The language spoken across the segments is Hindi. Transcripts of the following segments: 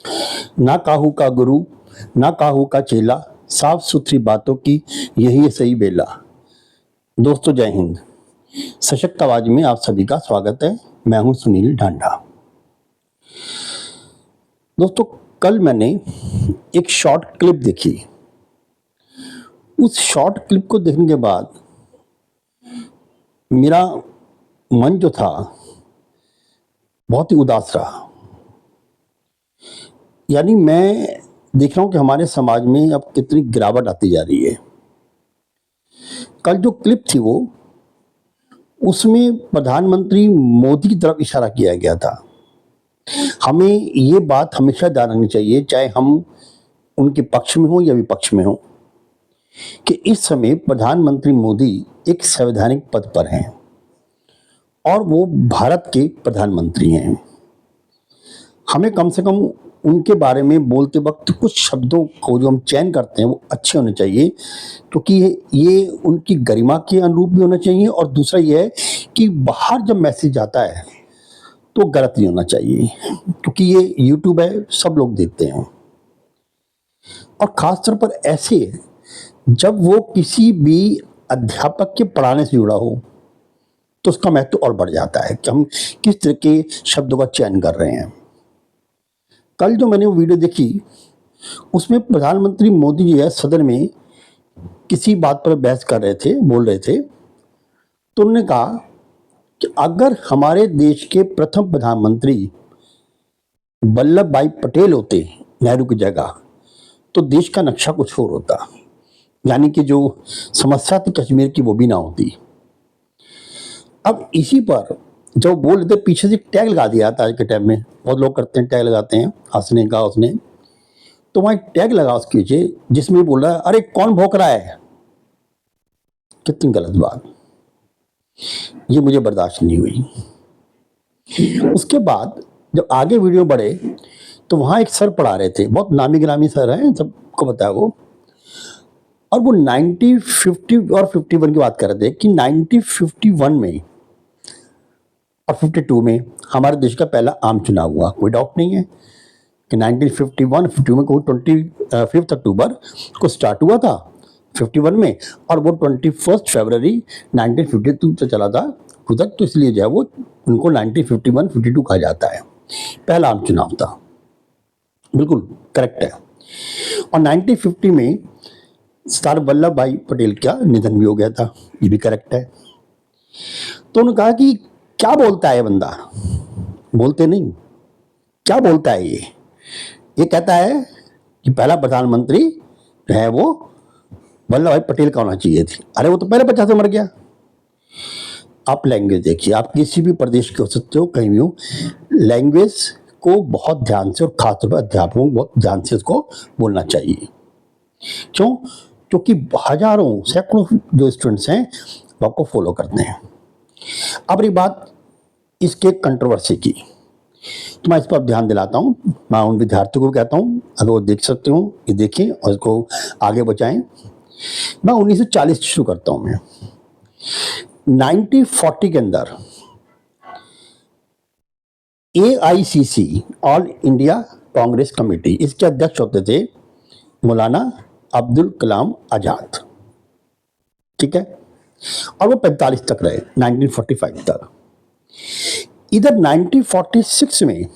ना काहू का गुरु, ना काहू का चेला, साफ सुथरी बातों की यही है सही बेला। दोस्तों जय हिंद। सशक्त आवाज में आप सभी का स्वागत है। मैं हूं सुनील ढांडा। दोस्तों कल मैंने एक शॉर्ट क्लिप देखी। उस शॉर्ट क्लिप को देखने के बाद मेरा मन जो था बहुत ही उदास रहा। यानी मैं देख रहा हूं कि हमारे समाज में अब कितनी गिरावट आती जा रही है। कल जो क्लिप थी वो उसमें प्रधानमंत्री मोदी की तरफ इशारा किया गया था। हमें ये बात हमेशा ध्यान रखनी चाहिए, चाहे हम उनके पक्ष में हो या विपक्ष में हो, कि इस समय प्रधानमंत्री मोदी एक संवैधानिक पद पर हैं और वो भारत के प्रधानमंत्री हैं। हमें कम से कम उनके बारे में बोलते वक्त कुछ शब्दों को जो हम चयन करते हैं वो अच्छे होने चाहिए, क्योंकि ये उनकी गरिमा के अनुरूप भी होना चाहिए और दूसरा ये है कि बाहर जब मैसेज आता है तो गलत नहीं होना चाहिए, क्योंकि ये यूट्यूब है, सब लोग देखते हैं। और खासतौर पर ऐसे जब वो किसी भी अध्यापक के पढ़ाने से जुड़ा हो तो उसका महत्व और बढ़ जाता है कि हम किस तरह के शब्दों का चयन कर रहे हैं। कल जो मैंने वो वीडियो देखी उसमें प्रधानमंत्री मोदी जी है सदन में किसी बात पर बहस कर रहे थे, बोल रहे थे, तो उन्होंने कहा कि अगर हमारे देश के प्रथम प्रधानमंत्री वल्लभ भाई पटेल होते नेहरू की जगह तो देश का नक्शा कुछ और होता। यानी कि जो समस्या थी कश्मीर की वो भी ना होती। अब इसी पर जब बोल रहे थे पीछे से टैग लगा दिया था। आज के टाइम में बहुत लोग करते हैं, टैग लगाते हैं, हंसने का उसने, तो वहां टैग लगा उसके पीछे जिसमें बोल रहा है अरे कौन भौंक रहा है। कितनी गलत बात, ये मुझे बर्दाश्त नहीं हुई। उसके बाद जब आगे वीडियो बढ़े तो वहां एक सर पढ़ा रहे थे, बहुत नामी गिरामी सर हैं, सबको पता है वो, और वो 1950 और 51 की बात कर रहे थे कि 1951 में और 52 में हमारे देश का पहला आम चुनाव हुआ। कोई डाउट नहीं है कि 1951 में कोई 25 अक्टूबर को स्टार्ट हुआ था 51 में, और वो 21 फरवरी 1952 से चला था तक, तो इसलिए जो है वो उनको 1951-52 कहा जाता है। पहला आम चुनाव था, बिल्कुल करेक्ट है। और 1950 में सरदार वल्लभ भाई पटेल का निधन भी हो गया था, ये भी करेक्ट है। तो उन्होंने कहा कि क्या बोलता है बंदा, बोलते नहीं, क्या बोलता है ये कहता है कि पहला प्रधानमंत्री जो है वो वल्लभ भाई पटेल का होना चाहिए थी। अरे वो तो पहले 50 से मर गया। आप लैंग्वेज देखिए, आप किसी भी प्रदेश के हो सकते हो, कहीं भी हो, लैंग्वेज को बहुत ध्यान से और खासतौर पर अध्यापकों को बहुत ध्यान से उसको बोलना चाहिए। क्यों? क्योंकि हजारों सैकड़ों जो स्टूडेंट्स हैं वो आपको फॉलो करते हैं। अब रही बात इसके कंट्रोवर्सी की, तो मैं इस पर ध्यान दिलाता हूँ। मैं उन विद्यार्थियों को कहता हूँ अगर वो देख सकते हो ये देखें और इसको आगे बढ़ाएं। मैं 1940 से शुरू करता हूँ। मैं 1940 के अंदर AICC all India Congress committee, इसके अध्यक्ष होते थे मौलाना अब्दुल कलाम आजाद, ठीक है, और वो 45 तक रहे, 1945 तक। इधर 1946 में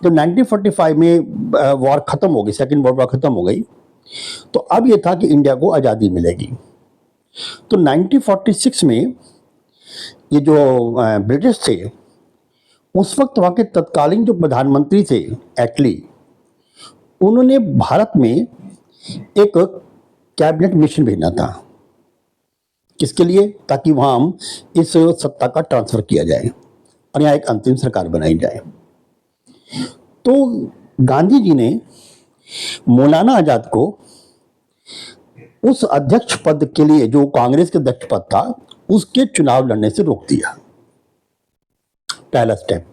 जब 1945 में वॉर खत्म हो गई, सेकेंड वर्ल्ड वॉर खत्म हो गई, तो अब ये था कि इंडिया को आज़ादी मिलेगी। तो 1946 में ये जो ब्रिटिश थे उस वक्त वहाँ के तत्कालीन जो प्रधानमंत्री थे एटली, उन्होंने भारत में एक कैबिनेट मिशन भेजना था। किसके लिए? ताकि वहाँ हम इस सत्ता का ट्रांसफर किया जाए और यहाँ एक अंतिम सरकार बनाई जाए। तो गांधी जी ने मौलाना आजाद को उस अध्यक्ष पद के लिए, जो कांग्रेस के अध्यक्ष पद था, उसके चुनाव लड़ने से रोक दिया। पहला स्टेप।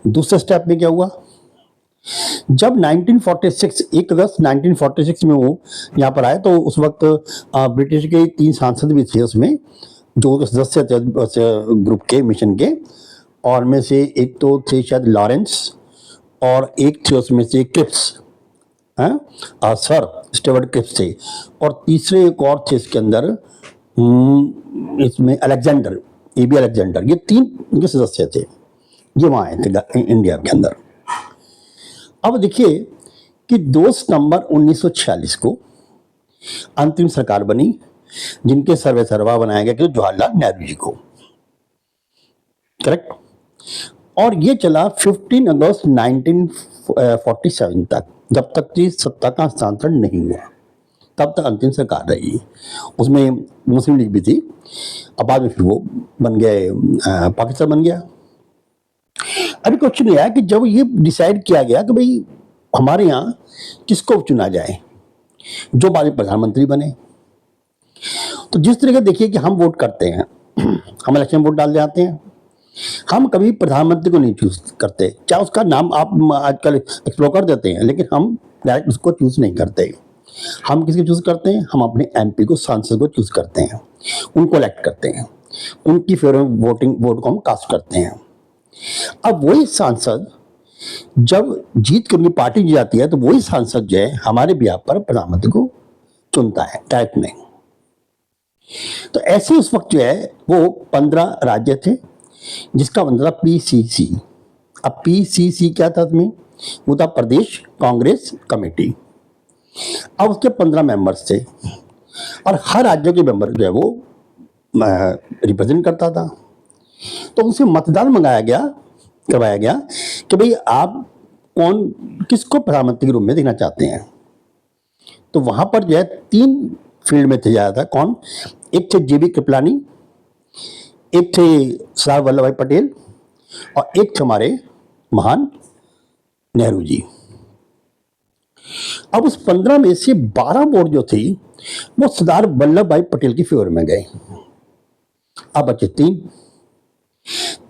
दूसरे स्टेप में क्या हुआ? जब 1946 1 अगस्त 1946 में वो यहाँ पर आए तो उस वक्त ब्रिटिश के 3 सांसद भी थे उसमें, जो सदस्य थे ग्रुप के, मिशन के, और में से एक तो थे शायद लॉरेंस और एक थे उसमें से क्रिप्स, सर स्टीवर्ट क्रिप्स थे, और तीसरे एक और थे इसके अंदर, इसमें अलेक्जेंडर, एबी अलेक्जेंडर, ये 3 इनके सदस्य थे, ये वहाँ आए थे इंडिया के अंदर। अब देखिए कि 2 सितंबर 1946 को अंतिम सरकार बनी, जिनके सर्वे सर्वा बनाया गया कि जवाहरलाल नेहरू जी को, करेक्ट। और ये चला 15 अगस्त 1947 तक, जब तक कि सत्ता का हस्तांतरण नहीं हुआ, तब तक अंतिम सरकार रही। उसमें मुस्लिम लीग भी थी, अब बाद में फिर वो बन गए, पाकिस्तान बन गया। अभी क्वेश्चन यह है कि जब ये डिसाइड किया गया कि भाई हमारे यहाँ किसको चुना जाए जो बाद में प्रधानमंत्री बने, तो जिस तरह का देखिए कि हम वोट करते हैं, हम इलेक्शन वोट डाल जाते हैं, हम कभी प्रधानमंत्री को नहीं चूज करते, चाहे उसका नाम आप आजकल एक्सप्लोर कर देते हैं, लेकिन हम डायरेक्ट उसको चूज नहीं करते। हम किसको चूज करते हैं? हम अपने एमपी को, सांसद को चूज करते हैं, उनको इलेक्ट करते हैं, उनकी फेवर में वोट को हम कास्ट करते हैं। अब वही सांसद जब जीत के उनकी पार्टी जीत जाती है, तो वही सांसद जो है हमारे बिहार पर प्रधानमंत्री को चुनता है, डायरेक्ट नहीं। तो ऐसे उस वक्त जो है वो 15 राज्य थे, जिसका मतलब था पीसीसी। अब पीसीसी क्या था उसमें? वो था प्रदेश कांग्रेस कमेटी। अब उसके 15 मेंबर्स थे, और हर राज्य के मेंबर जो है वो रिप्रेजेंट करता था। तो उनसे मतदान करवाया गया कि भाई आप किसको प्रधानमंत्री के रूप में देखना चाहते हैं। तो वहां पर जो है 3 फील्ड में थे ज्यादा। कौन? एक थे जेबी कृपलानी, एक थे सरदार वल्लभ भाई पटेल, और एक थे हमारे महान नेहरू जी। अब उस 15 में से 12 वोट जो थी वो सरदार वल्लभ भाई पटेल की फेवर में गए। अब बचे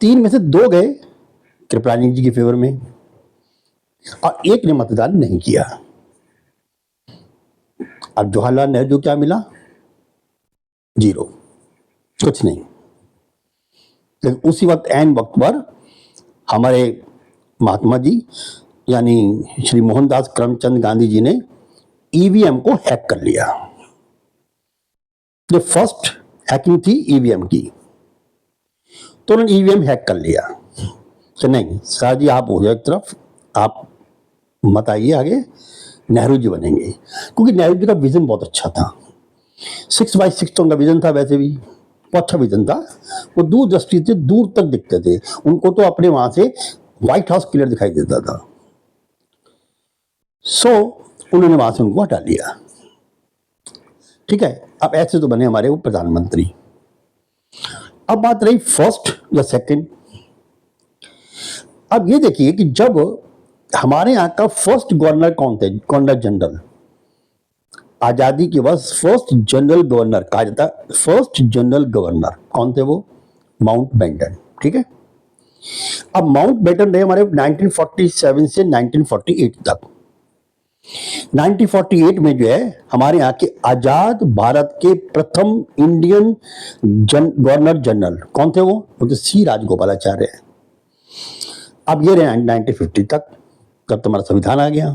3 में से 2 गए कृपलानी जी की फेवर में, और एक ने मतदान नहीं किया। अब जवाहरलाल नेहरू को क्या मिला? 0, कुछ नहीं। लेकिन उसी वक्त ऐन वक्त पर हमारे महात्मा जी यानी श्री मोहनदास करमचंद गांधी जी ने ईवीएम को हैक कर लिया। ये फर्स्ट हैकिंग थी ईवीएम की। तो उन्होंने ईवीएम हैक कर लिया कि नहीं सर जी आप हो जाए एक तरफ, आप मत आइए आगे, नेहरू जी बनेंगे। क्योंकि नेहरू जी का विजन बहुत अच्छा था, 6x6 तो उनका विजन था, वैसे भी बहुत अच्छा विजन था। वो दूरदृष्टि से दूर तक दिखते थे, उनको तो अपने वहां से व्हाइट हाउस क्लियर दिखाई देता था। सो उन्होंने वहां से उनको हटा लिया। ठीक है, अब ऐसे तो बने हमारे वो प्रधानमंत्री। अब बात रही फर्स्ट या सेकंड। अब ये देखिए कि जब हमारे यहाँ का फर्स्ट गवर्नर कौन थे? Governor general. आजादी के बाद फर्स्ट जनरल गवर्नर कहा जाता है, फर्स्ट जनरल गवर्नर कौन थे? वो माउंटबेटन। ठीक है, अब माउंटबेटन रहे हमारे 1947 से 1948 तक। 1948 में जो है हमारे यहाँ के आजाद भारत के प्रथम इंडियन गवर्नर जनरल कौन थे? वो तो सी राजगोपालाचार्य है। अब ये रहे 1950 तक, तब तुम्हारा संविधान आ गया।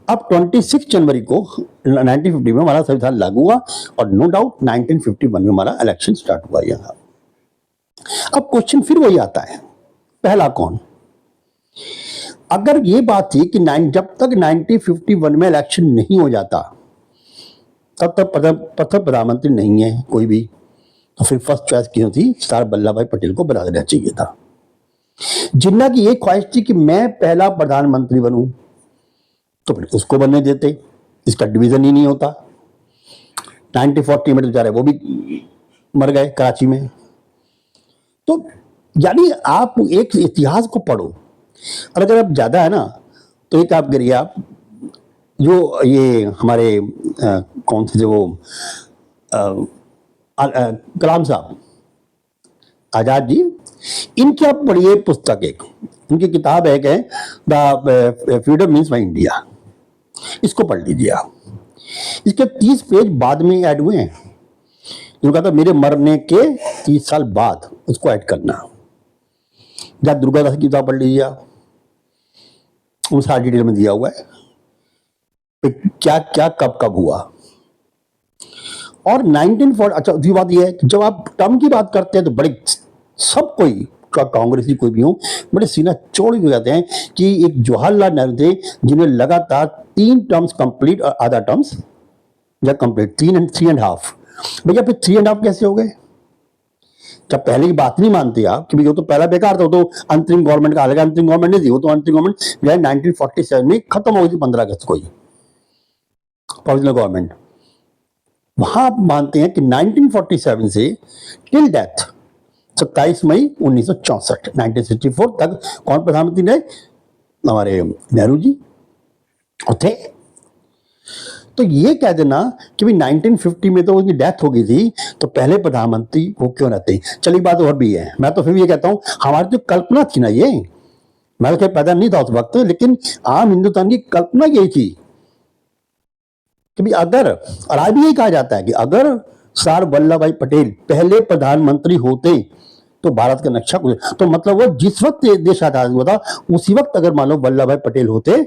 अब 26 जनवरी को 1950 में हमारा संविधान लागू हुआ, और नो डाउट 1951 में हमारा इलेक्शन स्टार्ट हुआ यहाँ। अब क्वेश्चन फिर वही आता है, पहला कौन? अगर ये बात थी कि जब तक 1951 में इलेक्शन नहीं हो जाता तब तक प्रथम प्रधानमंत्री नहीं है कोई भी, तो फिर फर्स्ट चॉइस क्यों थी? सरदार वल्लभ भाई पटेल को बना देना चाहिए था। जिन्ना की ये ख्वाहिश थी कि मैं पहला प्रधानमंत्री बनूं, तो फिर उसको बनने देते, इसका डिवीजन ही नहीं होता। 1940 में तो बेचारे वो भी मर गए कराची में। तो यानी आप एक इतिहास को पढ़ो, और अगर आप ज्यादा है ना तो एक आप करिए, आप जो ये हमारे कौन से जो कलाम साहब आजाद जी, इनकी आप पढ़िए पुस्तक, एक इनकी किताब है कि the freedom means my India, इसको पढ़ लीजिए आप। इसके 30 पेज बाद में ऐड हुए हैं, जो कहता मेरे मरने के 30 साल बाद उसको ऐड करना। या दुर्गादास की किताब पढ़ लीजिए आप, वो सारा डिटेल में दिया हुआ है कि क्या क्या कब कब हुआ। और 1940, अच्छा दूसरी बात यह है कि जब आप टर्म की बात करते हैं तो बड़े सब कोई कांग्रेसी कोई भी हो बड़े सीना चौड़ी हो जाते हैं कि एक जवाहरलाल नेहरू थे जिन्हें लगातार 3 टर्म्स कंप्लीट और आधा टर्म्स या कंप्लीट 3.5। भैया फिर 3.5 कैसे हो गए? जब पहले की बात नहीं मानते आप कि वो तो पहला बेकार था, वो तो अंतरिम गवर्नमेंट का अलग अंतरिम गवर्नमेंट नहीं थी, वो तो अंतरिम गवर्नमेंट 1947 में खत्म हो गई थी 15 अगस्त को ही प्रोविजनल गवर्नमेंट। वहां आप मानते हैं कि 1947 से टिल डेथ 27 मई 1964 1964 तक कौन प्रधानमंत्री रहे? हमारे नेहरू जी थे। तो ये कह देना कि भाई 1950 में तो उनकी डेथ हो गई थी तो पहले प्रधानमंत्री वो क्यों रहते? चलिए बात और भी है, मैं तो फिर भी ये कहता हूं हमारी तो कल्पना थी ना, ये मैं तो पैदा नहीं था उस वक्त, लेकिन आम हिंदुस्तान की कल्पना यही थी कि भाई अगर, और आज भी यही कहा जाता है कि अगर सरदार वल्लभ भाई पटेल पहले प्रधानमंत्री होते तो भारत का नक्शा कुछ, तो मतलब वो जिस वक्त देश आजाद हुआ था उसी वक्त अगर मान लो वल्लभ भाई पटेल होते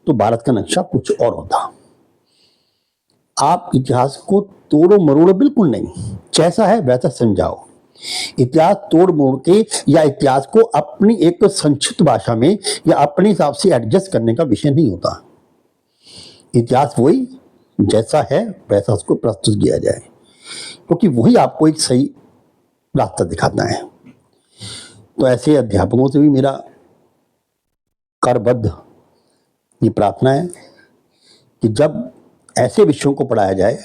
तो भारत का नक्शा कुछ और होता। आप इतिहास को तोड़ो मरोड़ो बिल्कुल नहीं, जैसा है वैसा समझाओ। इतिहास तोड़ मोड़ के या इतिहास को अपनी एक संक्षिप्त भाषा में या अपने हिसाब से एडजस्ट करने का विषय नहीं होता। इतिहास वही जैसा है वैसा उसको प्रस्तुत किया जाए, क्योंकि वही आपको एक सही रास्ता दिखाता है। तो ऐसे अध्यापकों से भी मेरा करबद्ध ये प्रार्थना है कि जब ऐसे विषयों को पढ़ाया जाए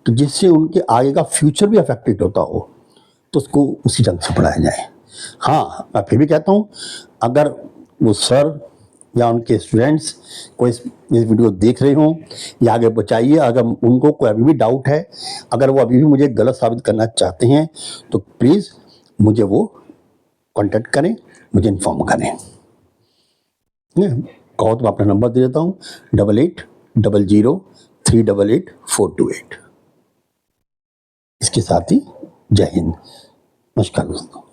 तो जिससे उनके आगे का फ्यूचर भी अफेक्टेड होता हो तो उसको उसी ढंग से पढ़ाया जाए। हाँ, मैं फिर भी कहता हूँ अगर वो सर या उनके स्टूडेंट्स कोई इस वीडियो देख रहे हों या आगे बचाइए, अगर उनको कोई अभी भी डाउट है, अगर वो अभी भी मुझे गलत साबित करना चाहते हैं तो प्लीज़ मुझे वो कांटेक्ट करें, मुझे इन्फॉर्म करें। कहो तो मैं अपना नंबर दे देता हूँ 8800388428। इसके साथ ही जय हिंद, नमस्कार दोस्तों।